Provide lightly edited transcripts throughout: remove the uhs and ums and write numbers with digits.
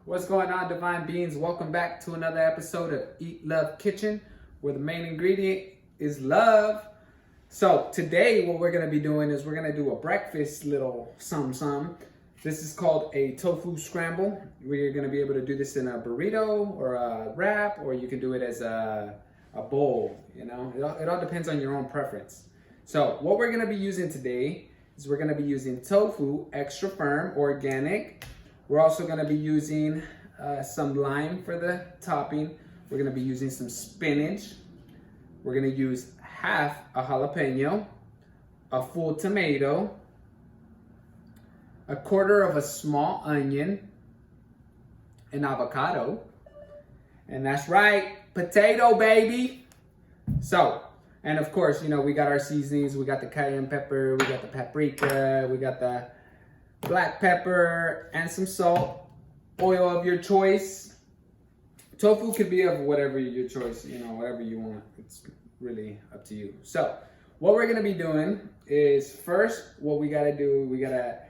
What's going on, Divine Beings? Welcome back to another episode of Eat Love Kitchen, where the main ingredient is love. So today what we're going to be doing is we're going to do a breakfast little something. This is called a tofu scramble. We're going to be able to do this in a burrito or a wrap, or you can do it as a bowl. You know, it all depends on your own preference. So what we're going to be using today is we're going to be using tofu, extra firm, organic. We're also going to be using some lime for the topping. We're going to be using some spinach. We're going to use half a jalapeno, a full tomato, a quarter of a small onion, an avocado, and that's right, potato baby. So, and of course, you know, we got our seasonings. We got the cayenne pepper, we got the paprika, we got the black pepper, and some salt, oil of your choice. Tofu could be of whatever your choice, you know, whatever you want. It's really up to you. So what we're gonna be doing is, first, what we gotta do, we gotta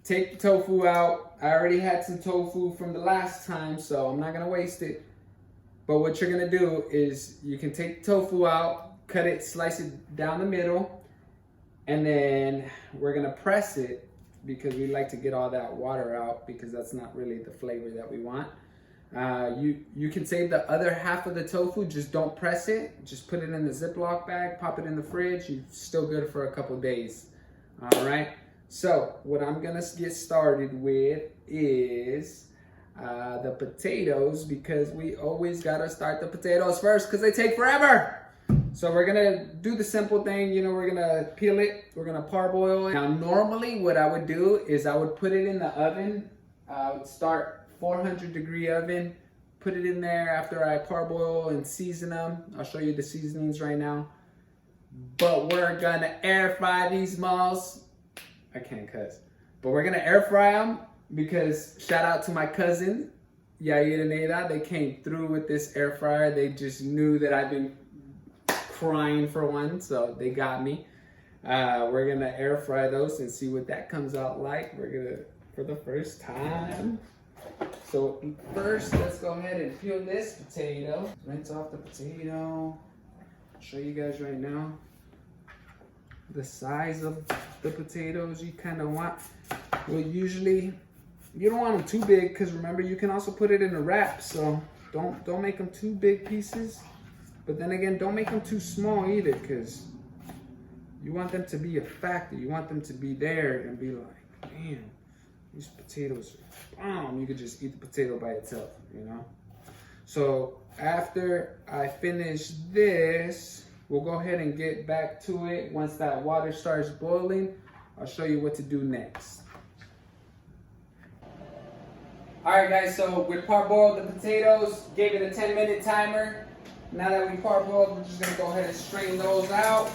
take the tofu out. I already had some tofu from the last time, so I'm not gonna waste it. But what you're gonna do is you can take the tofu out, cut it, slice it down the middle, and then we're gonna press it, because we like to get all that water out, because that's not really the flavor that we want. You can save the other half of the tofu, just don't press it. Just put it in the Ziploc bag, pop it in the fridge. You're still good for a couple days. All right. So what I'm gonna get started with is the potatoes, because we always gotta start the potatoes first because they take forever. So we're gonna do the simple thing, you know, we're gonna peel it, we're gonna parboil it. Now normally what I would do is I would put it in the oven. I would start 400-degree oven, put it in there after I parboil and season them. I'll show you the seasonings right now. But we're gonna air fry these malls. I can't cuss. But we're gonna air fry them because shout out to my cousin, Yair and Ada. They came through with this air fryer. They just knew that I've been crying for one, so they got me. We're gonna air fry those and see what that comes out like. We're gonna, for the first time. So first, let's go ahead and peel this potato. Rinse off the potato. I'll show you guys right now the size of the potatoes you kind of want. Well, usually you don't want them too big, because remember, you can also put it in a wrap, so don't make them too big pieces. But then again, don't make them too small either, because you want them to be a factor. You want them to be there and be like, man, these potatoes are bomb. You could just eat the potato by itself, you know? So after I finish this, we'll go ahead and get back to it. Once that water starts boiling, I'll show you what to do next. All right, guys, so we parboiled the potatoes, gave it a 10-minute timer. Now that we parboiled, we're just gonna go ahead and strain those out.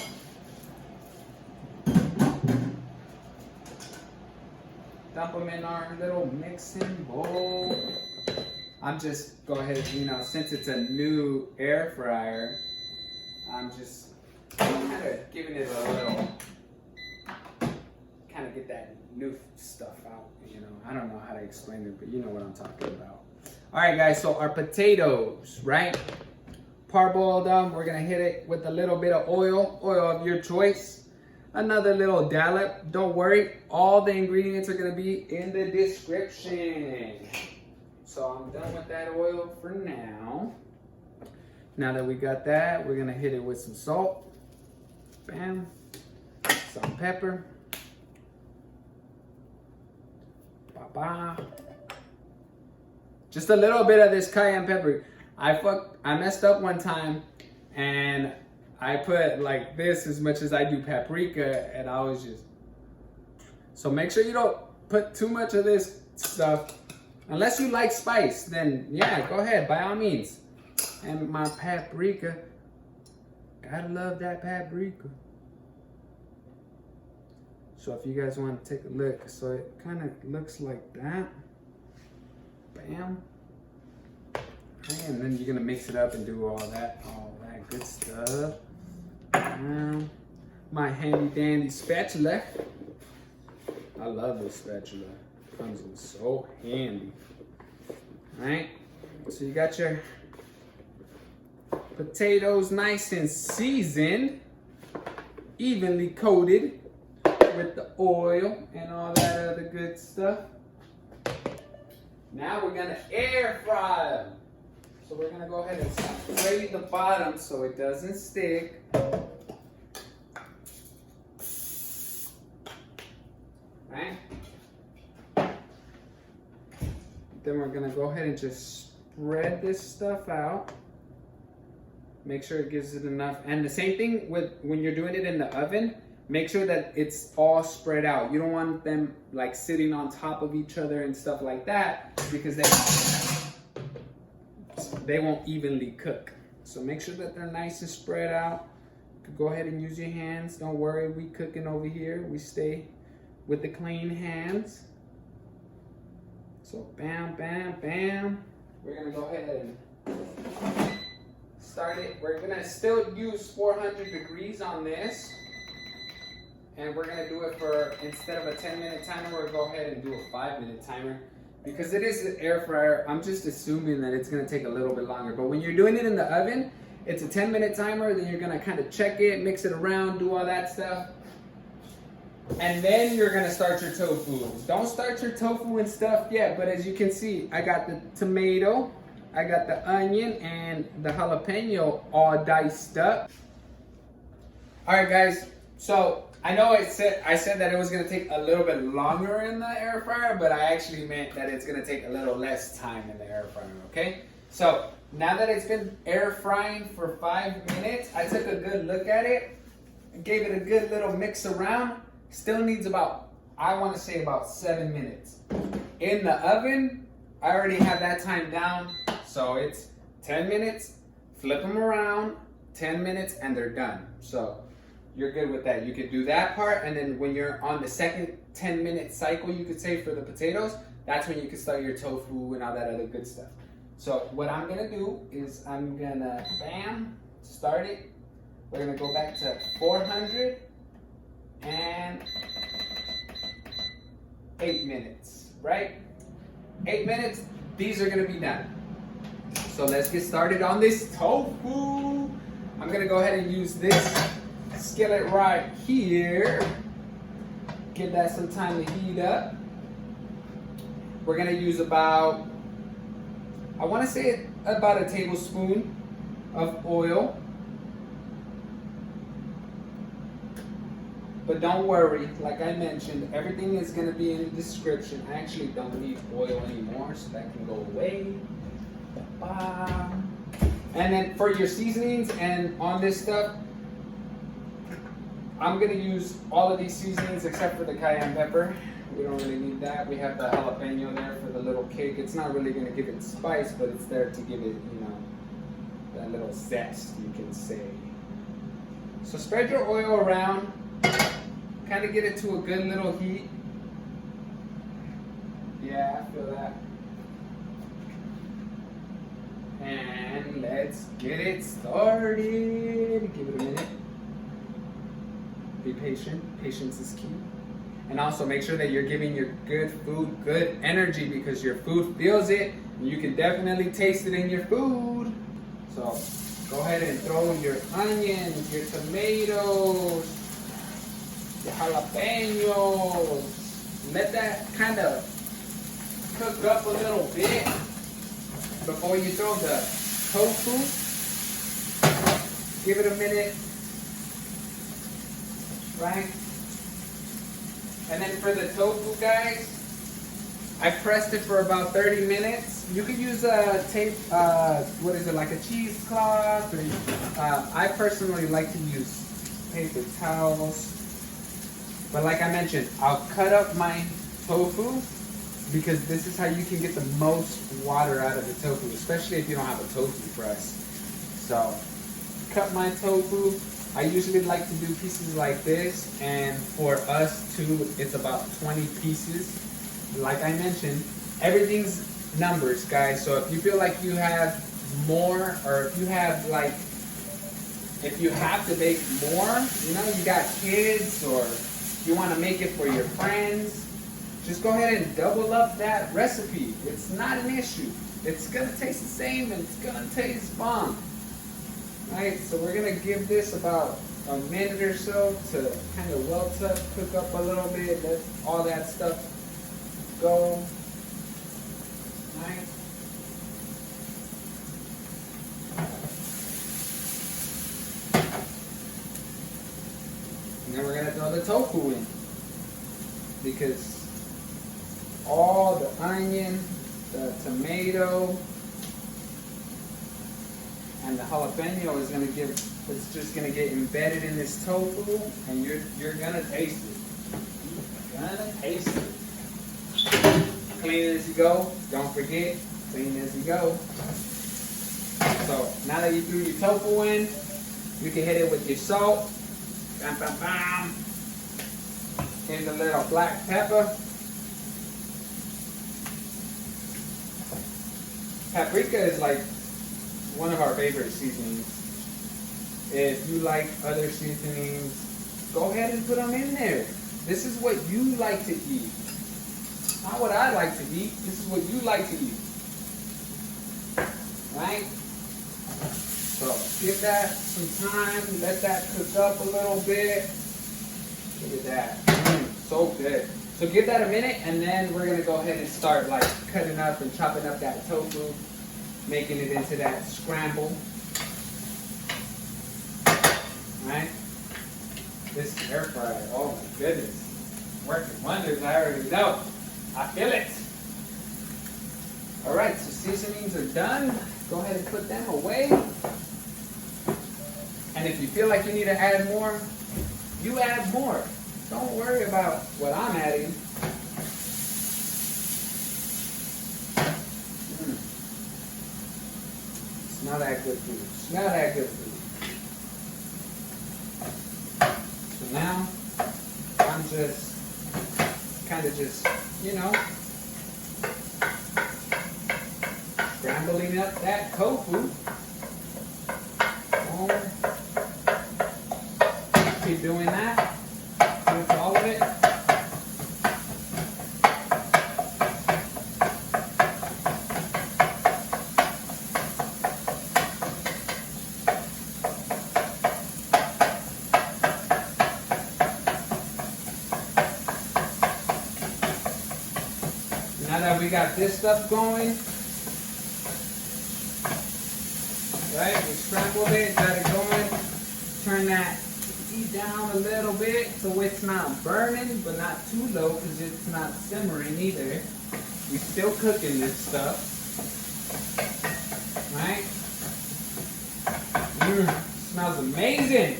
Dump them in our little mixing bowl. I'm just, go ahead, you know, since it's a new air fryer, I'm just kind of giving it a little, kind of get that new stuff out, you know. I don't know how to explain it, but you know what I'm talking about. All right, guys, so our potatoes, right? Parboiled them. We're gonna hit it with a little bit of oil of your choice. Another little dollop. Don't worry, all the ingredients are gonna be in the description. So I'm done with that oil for now. Now that we got that, we're gonna hit it with some salt. Bam. Some pepper. Ba-ba. Just a little bit of this cayenne pepper. I messed up one time and I put like this as much as I do paprika, and I was just, so make sure you don't put too much of this stuff. Unless you like spice, then yeah, go ahead, by all means. And my paprika, gotta love that paprika. So if you guys want to take a look, so it kind of looks like that. Bam. And then you're gonna mix it up and do all that good stuff. My handy dandy spatula. I love this spatula. It comes in so handy. right? So you got your potatoes nice and seasoned, evenly coated with the oil and all that other good stuff. Now we're gonna air fry them. So we're gonna go ahead and spray the bottom so it doesn't stick. Right? Then we're gonna go ahead and just spread this stuff out. Make sure it gives it enough. And the same thing with when you're doing it in the oven, make sure that it's all spread out. You don't want them like sitting on top of each other and stuff like that, because they won't evenly cook. So make sure that they're nice and spread out. You can go ahead and use your hands. Don't worry, we cooking over here. We stay with the clean hands. So bam, bam, bam. We're gonna go ahead and start it. We're gonna still use 400 degrees on this. And we're gonna do it for, instead of a 10-minute timer, we're gonna go ahead and do a 5-minute timer. Because it is an air fryer, I'm just assuming that it's gonna take a little bit longer. But when you're doing it in the oven, it's a 10-minute timer, then you're gonna kind of check it, mix it around, do all that stuff. And then you're gonna start your tofu. Don't start your tofu and stuff yet, but as you can see, I got the tomato, I got the onion, and the jalapeno all diced up. All right, guys, so I know I said that it was gonna take a little bit longer in the air fryer, but I actually meant that it's gonna take a little less time in the air fryer, okay? So now that it's been air frying for 5 minutes, I took a good look at it, gave it a good little mix around. Still needs about, I wanna say about 7 minutes. In the oven, I already have that time down, so it's 10 minutes, flip them around, 10 minutes, and they're done. So you're good with that. You could do that part, and then when you're on the second 10-minute cycle, you could say, for the potatoes, that's when you can start your tofu and all that other good stuff. So what I'm gonna do is I'm gonna, bam, start it. We're gonna go back to 400 and 8 minutes, right? 8 minutes, these are gonna be done. So let's get started on this tofu. I'm gonna go ahead and use this skillet right here. Give that some time to heat up. We're gonna use about, I wanna say about a tablespoon of oil. But don't worry, like I mentioned, everything is gonna be in the description. I actually don't need oil anymore, so that can go away. And then for your seasonings and on this stuff, I'm gonna use all of these seasonings except for the cayenne pepper. We don't really need that. We have the jalapeno there for the little kick. It's not really gonna give it spice, but it's there to give it, you know, that little zest, you can say. So spread your oil around, kind of get it to a good little heat. Yeah, I feel that. And let's get it started. Give it a minute. Be patient. Patience is key. And also make sure that you're giving your good food good energy, because your food feels it. And you can definitely taste it in your food. So go ahead and throw your onions, your tomatoes, your jalapenos. Let that kind of cook up a little bit before you throw the tofu. Give it a minute, right? And then for the tofu, guys, I pressed it for about 30 minutes. You could use a tape, what is it, like a cheesecloth? I personally like to use paper towels. But like I mentioned, I'll cut up my tofu, because this is how you can get the most water out of the tofu, especially if you don't have a tofu press. So, cut my tofu. I usually like to do pieces like this, and for us too, it's about 20 pieces. Like I mentioned, everything's numbers, guys. So if you feel like you have more, or if you have like, if you have to make more, you know, you got kids, or you want to make it for your friends, just go ahead and double up that recipe. It's not an issue. it's gonna taste the same and it's gonna taste bomb. Alright, so we're gonna give this about a minute or so to kind of welt up, cook up a little bit, let all that stuff go. Alright. And then we're gonna throw the tofu in, because all the onion, the tomato, and the jalapeno is gonna give, it's just gonna get embedded in this tofu, and you're gonna taste it. You're gonna taste it. Clean it as you go. Don't forget, clean it as you go. So now that you threw your tofu in, you can hit it with your salt. Bam, bam, bam. Here's a little black pepper. Paprika is like one of our favorite seasonings. If you like other seasonings, go ahead and put them in there. This is what you like to eat. Not what I like to eat. This is what you like to eat. Right? So give that some time. Let that cook up a little bit. Look at that. So good. So give that a minute, and then we're going to go ahead and start like cutting up and chopping up that tofu, making it into that scramble. Right? This air fryer, oh my goodness, working wonders. I already know. I feel it. All right, so seasonings are done. Go ahead and put them away. And if you feel like you need to add more, you add more. Don't worry about what I'm adding. Smell that good food. Smell that good food. So now, I'm just kind of just, you know, scrambling up that tofu. Keep doing that. With all of it. Now that we got this stuff going, right? We scrambled it, got it going. Turn that heat down a little bit so it's not burning, but not too low because it's not simmering either. We're still cooking this stuff, right? Smells amazing.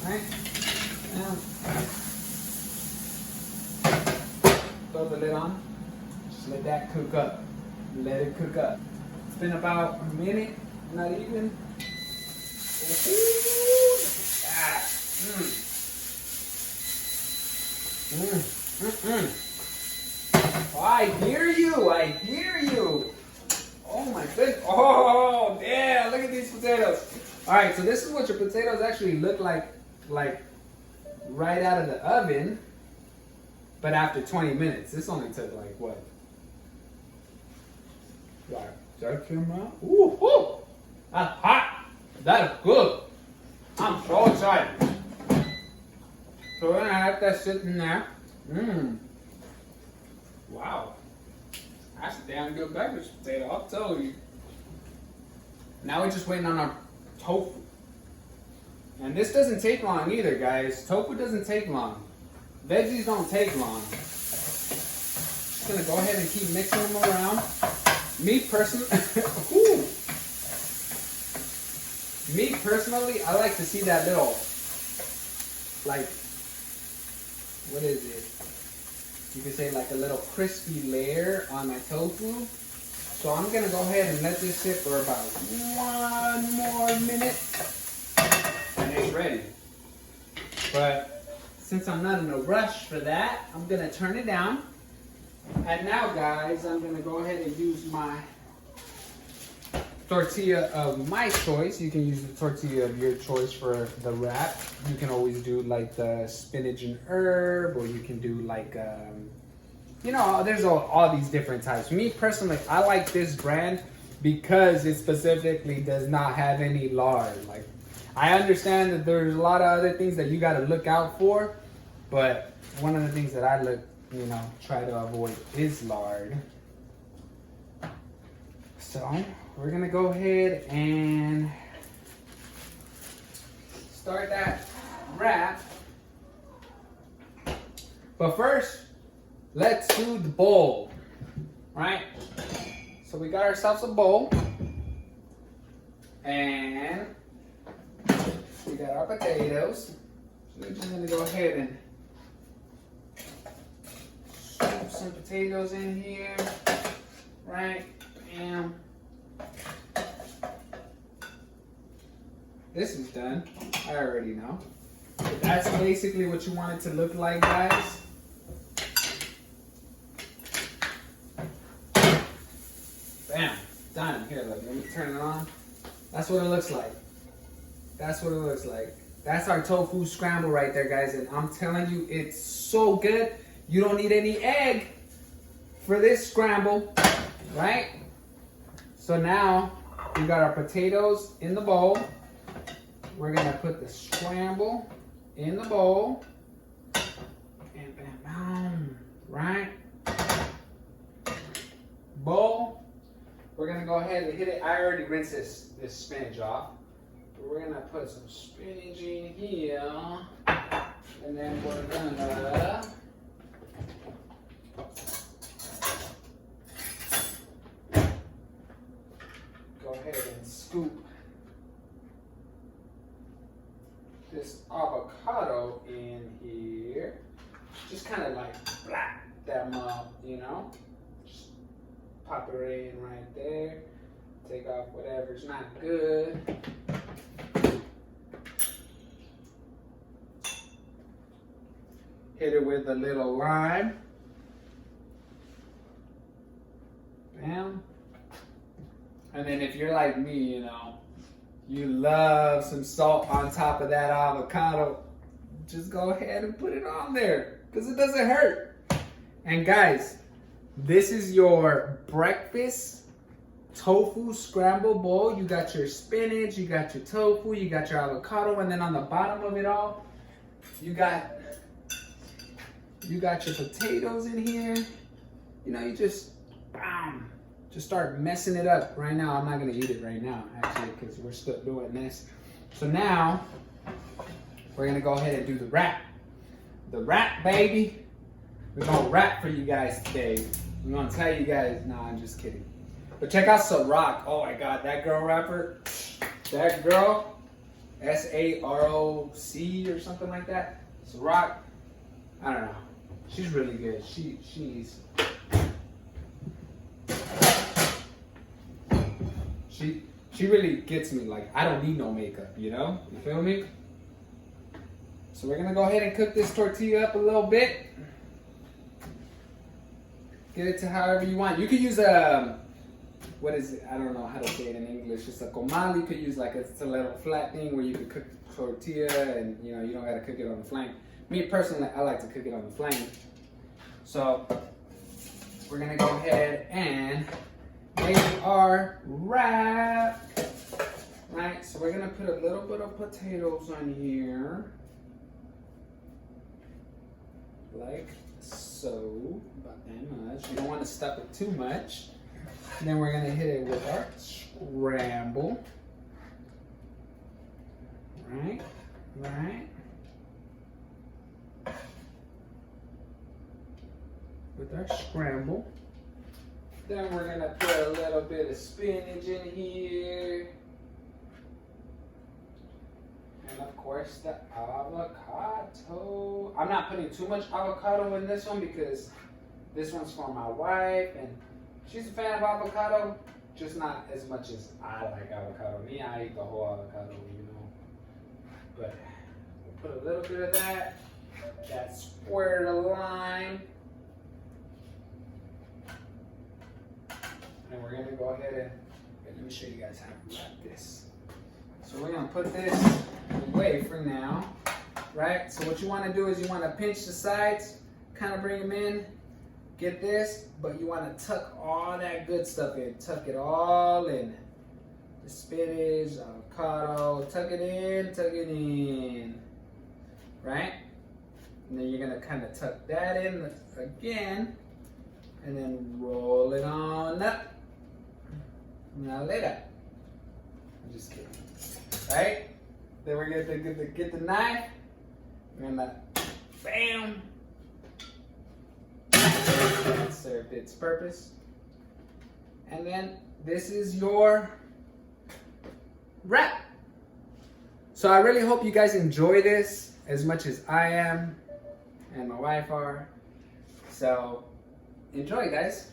Right? Now, throw the lid on. Just let that cook up. Let it cook up. It's been about a minute, not even. Ooh, look at that. Oh, I hear you. I hear you. Oh my goodness. Oh, yeah. Look at these potatoes. All right, so this is what your potatoes actually look like right out of the oven, but after 20 minutes. This only took like what? Like, check him out. Ooh, ooh, that's hot. That is good. I'm so excited. So we're gonna have that sitting there. Wow. That's a damn good breakfast potato, I'll tell you. Now we're just waiting on our tofu. And this doesn't take long either, guys. Tofu doesn't take long. Veggies don't take long. Just gonna go ahead and keep mixing them around. Me personally, I like to see that little, like, what is it? You could say like a little crispy layer on my tofu. So I'm gonna go ahead and let this sit for about 1 more minute, and it's ready. But since I'm not in a rush for that, I'm gonna turn it down. And now, guys, I'm going to go ahead and use my tortilla of my choice. You can use the tortilla of your choice for the wrap. You can always do like the spinach and herb, or you can do like, you know, there's all these different types. Me personally, I like this brand because it specifically does not have any lard. Like, I understand that there's a lot of other things that you got to look out for, but one of the things that I try to avoid is lard. So we're gonna go ahead and start that wrap. But first, let's do the bowl, right? So we got ourselves a bowl, and we got our potatoes. So we're just gonna go ahead and scoop some potatoes in here, right? And this is done. I already know. But that's basically what you want it to look like, guys. Bam, done. Here, look, let me turn it on. That's what it looks like. That's what it looks like. That's our tofu scramble right there, guys. And I'm telling you, it's so good. You don't need any egg for this scramble, right? So now we got our potatoes in the bowl. We're gonna put the scramble in the bowl. And bam, bam, right? Bowl. We're gonna go ahead and hit it. I already rinsed this spinach off. But we're gonna put some spinach in here. And then we're gonna go ahead and scoop this avocado in here. Just kind of like blap them up, you know. Just pop it in right there. Take off whatever's not good. Hit it with a little lime. Bam. And then if you're like me, you know, you love some salt on top of that avocado, just go ahead and put it on there because it doesn't hurt. And guys, this is your breakfast tofu scramble bowl. You got your spinach, you got your tofu, you got your avocado, and then on the bottom of it all, you got your potatoes in here. You know, you just bam. Just start messing it up right now. I'm not gonna eat it right now, actually, because we're still doing this. So now, we're gonna go ahead and do the wrap. The wrap, baby. We're gonna wrap for you guys today. I'm gonna tell you guys, no, I'm just kidding. But check out Ciroc. Oh my God, that girl rapper, that girl, SAROC or something like that. Ciroc, I don't know. She's really good. She's She really gets me. Like, I don't need no makeup, you know? You feel me? So we're gonna go ahead and cook this tortilla up a little bit. Get it to however you want. You could use what is it? I don't know how to say it in English. It's a comal. You could use like it's a little flat thing where you could cook tortilla and you know you don't gotta cook it on the flame. Me personally, I like to cook it on the flame. So we're gonna go ahead and make our wrap. Right, so we're gonna put a little bit of potatoes on here. Like so, about that much. You don't want to stuff it too much. And then we're gonna hit it with our scramble. Right, right. With our scramble. Then we're gonna put a little bit of spinach in here. And of course the avocado. I'm not putting too much avocado in this one because this one's for my wife and she's a fan of avocado, just not as much as I like avocado. Me, I eat the whole avocado, you know. But we'll put a little bit of that squirt of lime. And we're gonna go ahead and Let me show you guys how to wrap this. So we're gonna put this away for now, right? So what you wanna do is you wanna pinch the sides, kind of bring them in, get this, but you wanna tuck all that good stuff in. Tuck it all in. The spinach, avocado, tuck it in, right? And then you're gonna kind of tuck that in again, and then roll it on up. Now later. I'm just kidding. Right? Then we're gonna get the knife. We're gonna bam. That served its purpose. And then this is your wrap. So I really hope you guys enjoy this as much as I am and my wife are. So enjoy, guys.